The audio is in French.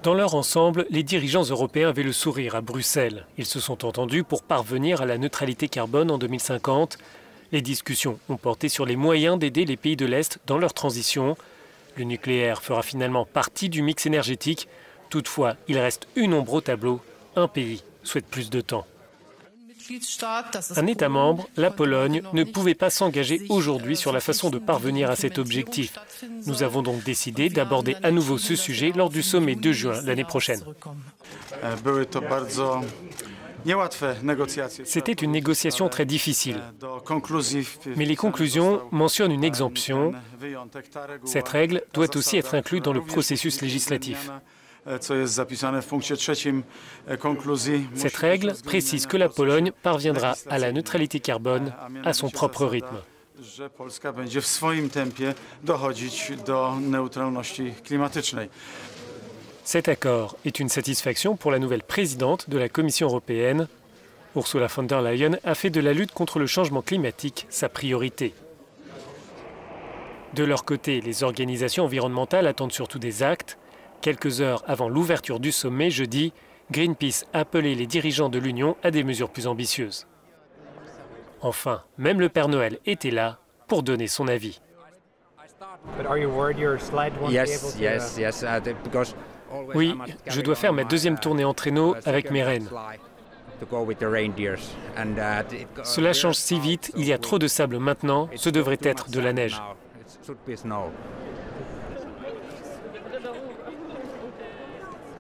Dans leur ensemble, les dirigeants européens avaient le sourire à Bruxelles. Ils se sont entendus pour parvenir à la neutralité carbone en 2050. Les discussions ont porté sur les moyens d'aider les pays de l'Est dans leur transition. Le nucléaire fera finalement partie du mix énergétique. Toutefois, il reste une ombre au tableau. Un pays souhaite plus de temps. Un État membre, la Pologne, ne pouvait pas s'engager aujourd'hui sur la façon de parvenir à cet objectif. Nous avons donc décidé d'aborder à nouveau ce sujet lors du sommet de juin l'année prochaine. C'était une négociation très difficile, mais les conclusions mentionnent une exemption. Cette règle doit aussi être inclue dans le processus législatif. Cette règle précise que la Pologne parviendra à la neutralité carbone à son propre rythme. Cet accord est une satisfaction pour la nouvelle présidente de la Commission européenne. Ursula von der Leyen a fait de la lutte contre le changement climatique sa priorité. De leur côté, les organisations environnementales attendent surtout des actes. Quelques heures avant l'ouverture du sommet jeudi, Greenpeace a appelé les dirigeants de l'Union à des mesures plus ambitieuses. Enfin, même le Père Noël était là pour donner son avis. Oui, je dois faire ma deuxième tournée en traîneau avec mes rennes. Cela change si vite, il y a trop de sable maintenant, ce devrait être de la neige.